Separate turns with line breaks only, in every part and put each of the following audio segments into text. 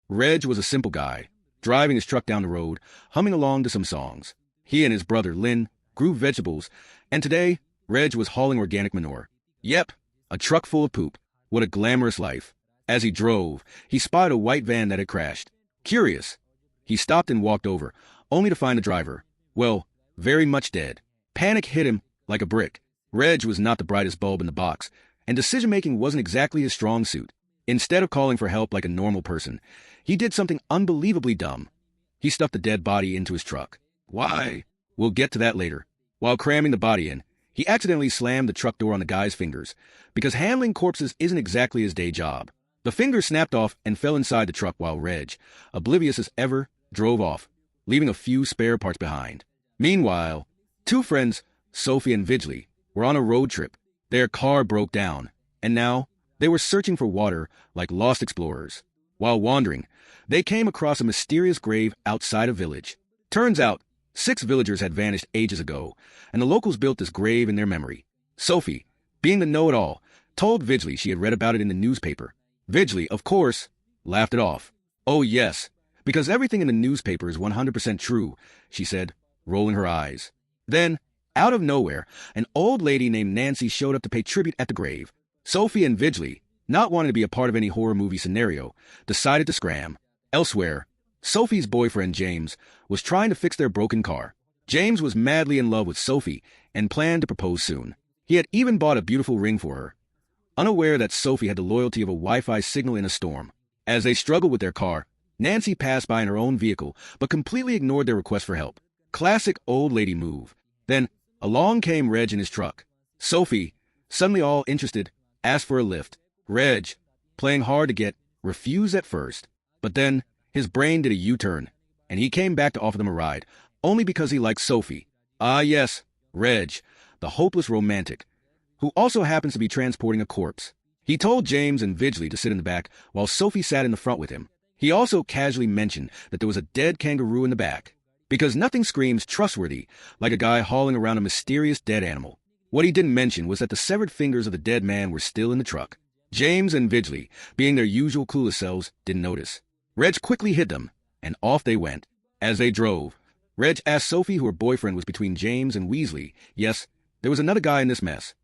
Reg was a simple guy, driving his truck down the road, humming along to some songs. He and his brother Lynn grew vegetables, and today, Reg was hauling organic manure. Yep, a truck full of poop. What a glamorous life. As he drove, he spotted a white van that had crashed. Curious, he stopped and walked over, only to find the driver, well, very much dead. Panic hit him like a brick. Reg was not the brightest bulb in the box, and decision-making wasn't exactly his strong suit. Instead of calling for help like a normal person, he did something unbelievably dumb. He stuffed the dead body into his truck. Why? We'll get to that later. While cramming the body in, he accidentally slammed the truck door on the guy's fingers, because handling corpses isn't exactly his day job. The fingers snapped off and fell inside the truck while Reg, oblivious as ever, drove off, leaving a few spare parts behind. Meanwhile, two friends, Sophie and Vigily, were on a road trip. Their car broke down, and now they were searching for water like lost explorers. While wandering, they came across a mysterious grave outside a village. Turns out, 6 villagers had vanished ages ago, and the locals built this grave in their memory. Sophie, being the know-it-all, told Vigily she had read about it in the newspaper. Vigily, of course, laughed it off. Oh yes, because everything in the newspaper is 100% true, she said, rolling her eyes. Then, out of nowhere, an old lady named Nancy showed up to pay tribute at the grave. Sophie and Vigily, not wanting to be a part of any horror movie scenario, decided to scram. Elsewhere, Sophie's boyfriend James was trying to fix their broken car. James was madly in love with Sophie and planned to propose soon. He had even bought a beautiful ring for her, unaware that Sophie had the loyalty of a Wi-Fi signal in a storm. As they struggled with their car, Nancy passed by in her own vehicle but completely ignored their request for help. Classic old lady move. Then, along came Reg in his truck. Sophie, suddenly all interested, asked for a lift. Reg, playing hard to get, refused at first. But then, his brain did a U-turn, and he came back to offer them a ride, only because he liked Sophie. Ah yes, Reg, the hopeless romantic, who also happens to be transporting a corpse. He told James and Vigily to sit in the back, while Sophie sat in the front with him. He also casually mentioned that there was a dead kangaroo in the back, because nothing screams trustworthy like a guy hauling around a mysterious dead animal. What he didn't mention was that the severed fingers of the dead man were still in the truck. James and Vigily, being their usual clueless selves, didn't notice. Reg quickly hid them, and off they went. As they drove, Reg asked Sophie who her boyfriend was between James and Weasley. Yes, there was another guy in this mess.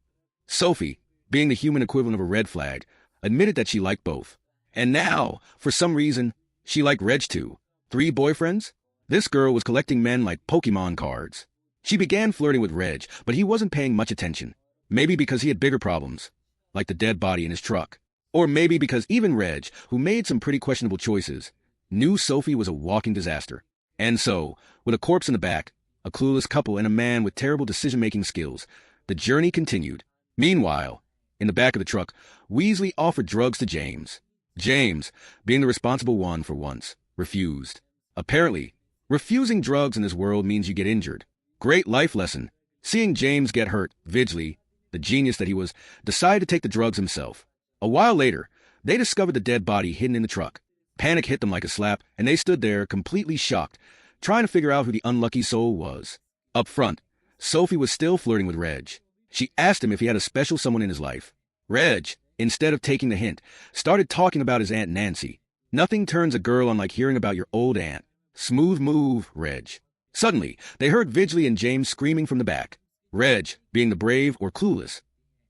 Sophie, being the human equivalent of a red flag, admitted that she liked both. And now, for some reason, she liked Reg too. 3 boyfriends? This girl was collecting men like Pokemon cards. She began flirting with Reg, but he wasn't paying much attention. Maybe because he had bigger problems, like the dead body in his truck. Or maybe because even Reg, who made some pretty questionable choices, knew Sophie was a walking disaster. And so, with a corpse in the back, a clueless couple and a man with terrible decision-making skills, the journey continued. Meanwhile, in the back of the truck, Weasley offered drugs to James. James, being the responsible one for once, refused. Apparently, refusing drugs in this world means you get injured. Great life lesson. Seeing James get hurt, Vigily, the genius that he was, decided to take the drugs himself. A while later, they discovered the dead body hidden in the truck. Panic hit them like a slap, and they stood there completely shocked, trying to figure out who the unlucky soul was. Up front, Sophie was still flirting with Reg. She asked him if he had a special someone in his life. Reg, instead of taking the hint, started talking about his Aunt Nancy. Nothing turns a girl on like hearing about your old aunt. Smooth move, Reg. Suddenly, they heard Vigily and James screaming from the back. Reg, being the brave or clueless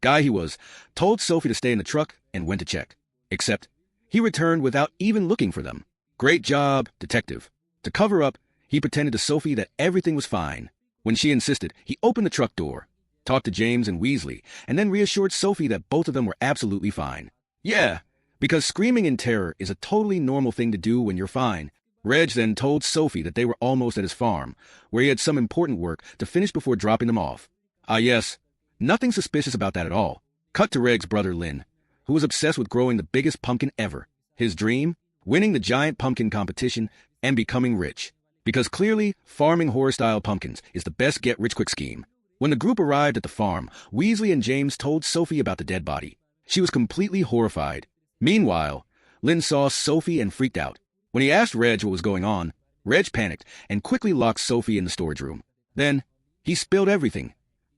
guy he was, told Sophie to stay in the truck and went to check. Except, he returned without even looking for them. Great job, detective. To cover up, he pretended to Sophie that everything was fine. When she insisted, he opened the truck door, talked to James and Weasley, and then reassured Sophie that both of them were absolutely fine. Yeah, because screaming in terror is a totally normal thing to do when you're fine. Reg then told Sophie that they were almost at his farm, where he had some important work to finish before dropping them off. Ah yes, nothing suspicious about that at all. Cut to Reg's brother Lynn, who was obsessed with growing the biggest pumpkin ever. His dream? Winning the giant pumpkin competition and becoming rich. Because clearly, farming horror-style pumpkins is the best get-rich-quick scheme. When the group arrived at the farm, Weasley and James told Sophie about the dead body. She was completely horrified. Meanwhile, Lynn saw Sophie and freaked out. When he asked Reg what was going on, Reg panicked and quickly locked Sophie in the storage room. Then, he spilled everything.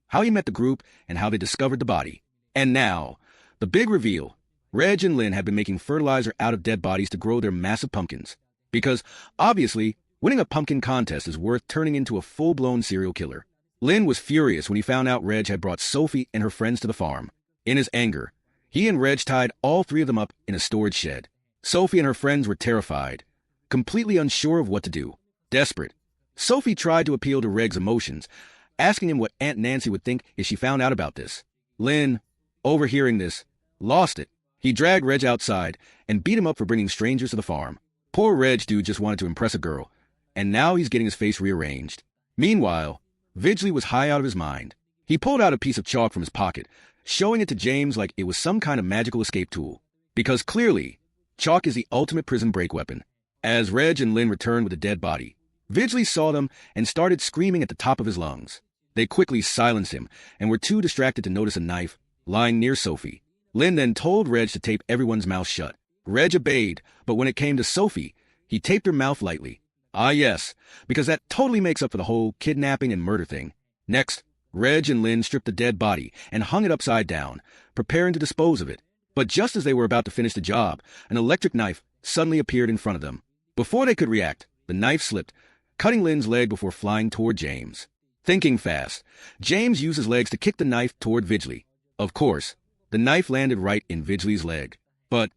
How he met the group and how they discovered the body. And now, the big reveal. Reg and Lynn had been making fertilizer out of dead bodies to grow their massive pumpkins. Because, obviously, winning a pumpkin contest is worth turning into a full-blown serial killer. Lynn was furious when he found out Reg had brought Sophie and her friends to the farm. In his anger, he and Reg tied all three of them up in a storage shed. Sophie and her friends were terrified, completely unsure of what to do. Desperate, Sophie tried to appeal to Reg's emotions, asking him what Aunt Nancy would think if she found out about this. Lynn, overhearing this, lost it. He dragged Reg outside and beat him up for bringing strangers to the farm. Poor Reg dude just wanted to impress a girl, and now he's getting his face rearranged. Meanwhile, Vidgley was high out of his mind. He pulled out a piece of chalk from his pocket, showing it to James like it was some kind of magical escape tool. Because clearly, chalk is the ultimate prison break weapon. As Reg and Lynn returned with a dead body, Vidgley saw them and started screaming at the top of his lungs. They quickly silenced him and were too distracted to notice a knife lying near Sophie. Lynn then told Reg to tape everyone's mouth shut. Reg obeyed, but when it came to Sophie, he taped her mouth lightly. Ah yes, because that totally makes up for the whole kidnapping and murder thing. Next, Reg and Lynn stripped the dead body and hung it upside down, preparing to dispose of it. But just as they were about to finish the job, an electric knife suddenly appeared in front of them. Before they could react, the knife slipped, cutting Lynn's leg before flying toward James. Thinking fast, James used his legs to kick the knife toward Vidgley. Of course, the knife landed right in Vidgley's leg. But,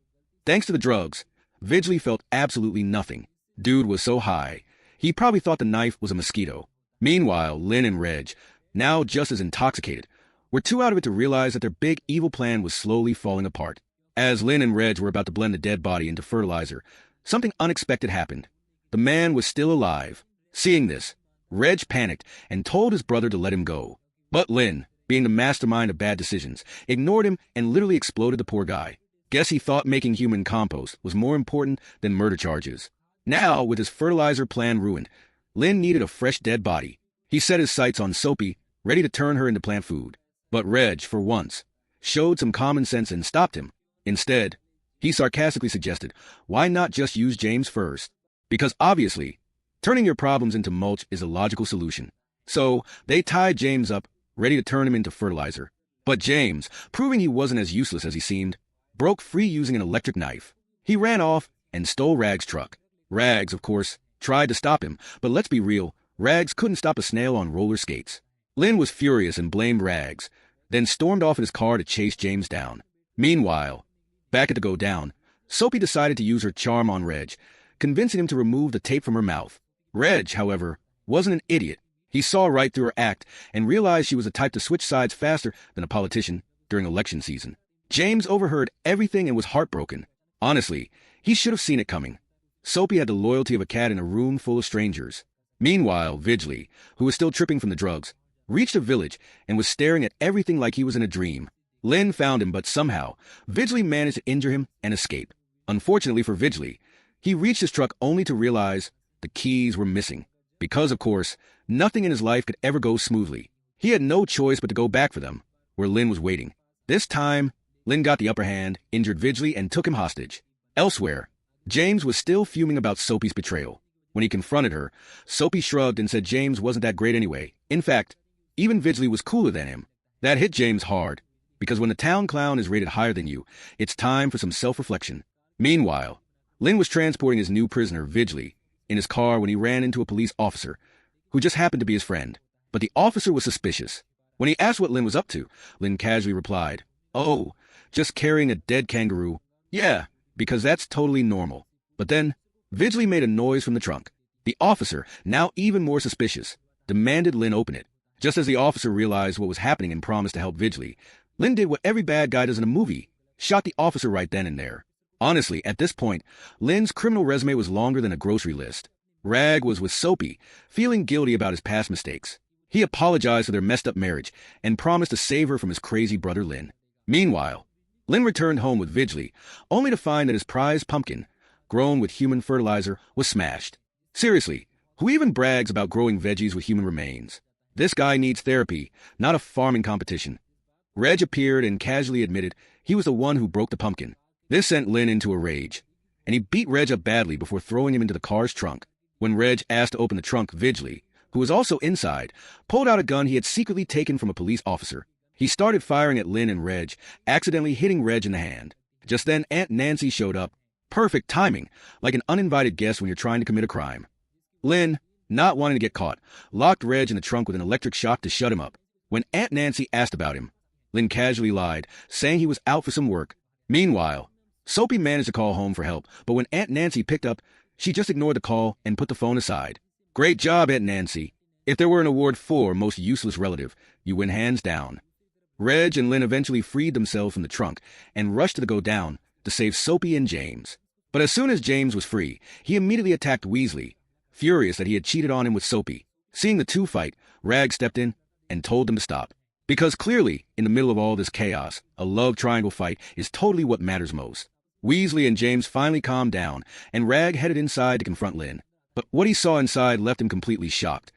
thanks to the drugs, Vidgley felt absolutely nothing. Dude was so high, he probably thought the knife was a mosquito. Meanwhile, Lynn and Reg, now just as intoxicated, were too out of it to realize that their big evil plan was slowly falling apart. As Lynn and Reg were about to blend the dead body into fertilizer, something unexpected happened. The man was still alive. Seeing this, Reg panicked and told his brother to let him go. But Lynn, being the mastermind of bad decisions, ignored him and literally exploded the poor guy. Guess he thought making human compost was more important than murder charges. Now, with his fertilizer plan ruined, Lynn needed a fresh dead body. He set his sights on Sophie, ready to turn her into plant food. But Reg, for once, showed some common sense and stopped him. Instead, he sarcastically suggested, why not just use James first? Because obviously, turning your problems into mulch is a logical solution. So, they tied James up, ready to turn him into fertilizer. But James, proving he wasn't as useless as he seemed, broke free using an electric knife. He ran off and stole Rag's truck. Rags, of course, tried to stop him, but let's be real, Rags couldn't stop a snail on roller skates. Lynn was furious and blamed Rags, then stormed off in his car to chase James down. Meanwhile, back at the Go Down, Sophie decided to use her charm on Reg, convincing him to remove the tape from her mouth. Reg, however, wasn't an idiot. He saw right through her act and realized she was the type to switch sides faster than a politician during election season. James overheard everything and was heartbroken. Honestly, he should have seen it coming. Sophie had the loyalty of a cat in a room full of strangers. Meanwhile, Vidgley, who was still tripping from the drugs, reached a village and was staring at everything like he was in a dream. Lynn found him, but somehow, Vidgley managed to injure him and escape. Unfortunately for Vidgley, he reached his truck only to realize the keys were missing. Because, of course, nothing in his life could ever go smoothly. He had no choice but to go back for them, where Lynn was waiting. This time, Lynn got the upper hand, injured Vidgley, and took him hostage. Elsewhere, James was still fuming about Sophie's betrayal. When he confronted her, Sophie shrugged and said James wasn't that great anyway. In fact, even Vidgley was cooler than him. That hit James hard, because when the town clown is rated higher than you, it's time for some self-reflection. Meanwhile, Lynn was transporting his new prisoner, Vidgley, in his car when he ran into a police officer, who just happened to be his friend. But the officer was suspicious. When he asked what Lynn was up to, Lynn casually replied, "Oh, just carrying a dead kangaroo. Yeah, because that's totally normal." But then, Vidgley made a noise from the trunk. The officer, now even more suspicious, demanded Lynn open it. Just as the officer realized what was happening and promised to help Vidgley, Lynn did what every bad guy does in a movie, shot the officer right then and there. Honestly, at this point, Lynn's criminal resume was longer than a grocery list. Rag was with Sophie, feeling guilty about his past mistakes. He apologized for their messed up marriage and promised to save her from his crazy brother Lynn. Meanwhile, Lynn returned home with Vidgley, only to find that his prized pumpkin, grown with human fertilizer, was smashed. Seriously, who even brags about growing veggies with human remains? This guy needs therapy, not a farming competition. Reg appeared and casually admitted he was the one who broke the pumpkin. This sent Lynn into a rage, and he beat Reg up badly before throwing him into the car's trunk. When Reg asked to open the trunk, Vidgley, who was also inside, pulled out a gun he had secretly taken from a police officer. He started firing at Lynn and Reg, accidentally hitting Reg in the hand. Just then, Aunt Nancy showed up. Perfect timing, like an uninvited guest when you're trying to commit a crime. Lynn, not wanting to get caught, locked Reg in the trunk with an electric shock to shut him up. When Aunt Nancy asked about him, Lynn casually lied, saying he was out for some work. Meanwhile, Soapy managed to call home for help, but when Aunt Nancy picked up, she just ignored the call and put the phone aside. Great job, Aunt Nancy. If there were an award for most useless relative, you win hands down. Reg and Lynn eventually freed themselves from the trunk and rushed to the go down to save Soapy and James. But as soon as James was free, he immediately attacked Weasley, furious that he had cheated on him with Soapy. Seeing the two fight, Rag stepped in and told them to stop. Because clearly, in the middle of all this chaos, a love triangle fight is totally what matters most. Weasley and James finally calmed down, and Rag headed inside to confront Lynn. But what he saw inside left him completely shocked.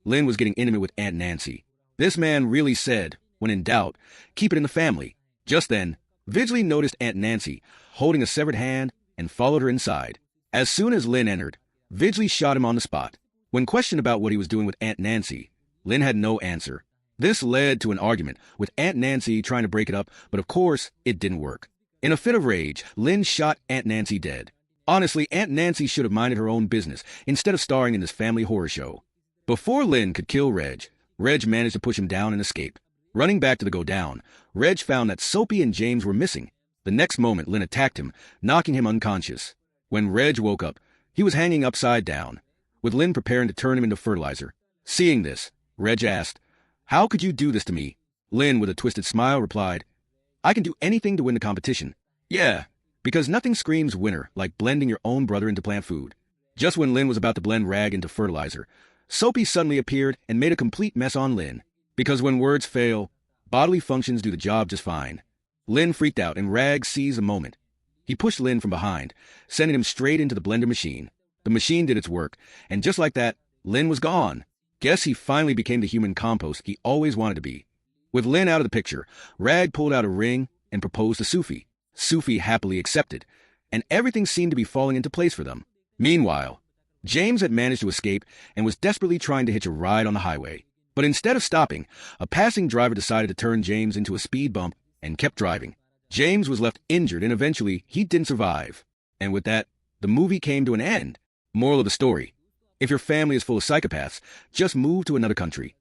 Lynn was getting intimate with Aunt Nancy. This man really said, when in doubt, keep it in the family. Just then, Vigilly noticed Aunt Nancy holding a severed hand and followed her inside. As soon as Lynn entered, Vigilly shot him on the spot. When questioned about what he was doing with Aunt Nancy, Lynn had no answer. This led to an argument, with Aunt Nancy trying to break it up, but of course, it didn't work. In a fit of rage, Lynn shot Aunt Nancy dead. Honestly, Aunt Nancy should have minded her own business instead of starring in this family horror show. Before Lynn could kill Reg managed to push him down and escape. Running back to the go down, Reg found that Soapy and James were missing. The next moment, Lynn attacked him, knocking him unconscious. When Reg woke up, he was hanging upside down, with Lynn preparing to turn him into fertilizer. Seeing this, Reg asked, "How could you do this to me?" Lynn, with a twisted smile, replied, "I can do anything to win the competition." Yeah, because nothing screams winner like blending your own brother into plant food. Just when Lynn was about to blend Rag into fertilizer, Soapy suddenly appeared and made a complete mess on Lynn. Because when words fail, bodily functions do the job just fine. Lynn freaked out and Rag seized the moment. He pushed Lynn from behind, sending him straight into the blender machine. The machine did its work, and just like that, Lynn was gone. Guess he finally became the human compost he always wanted to be. With Lynn out of the picture, Rag pulled out a ring and proposed to Sophie. Sophie happily accepted, and everything seemed to be falling into place for them. Meanwhile, James had managed to escape and was desperately trying to hitch a ride on the highway. But instead of stopping, a passing driver decided to turn James into a speed bump and kept driving. James was left injured and eventually he didn't survive. And with that, the movie came to an end. Moral of the story: if your family is full of psychopaths, just move to another country.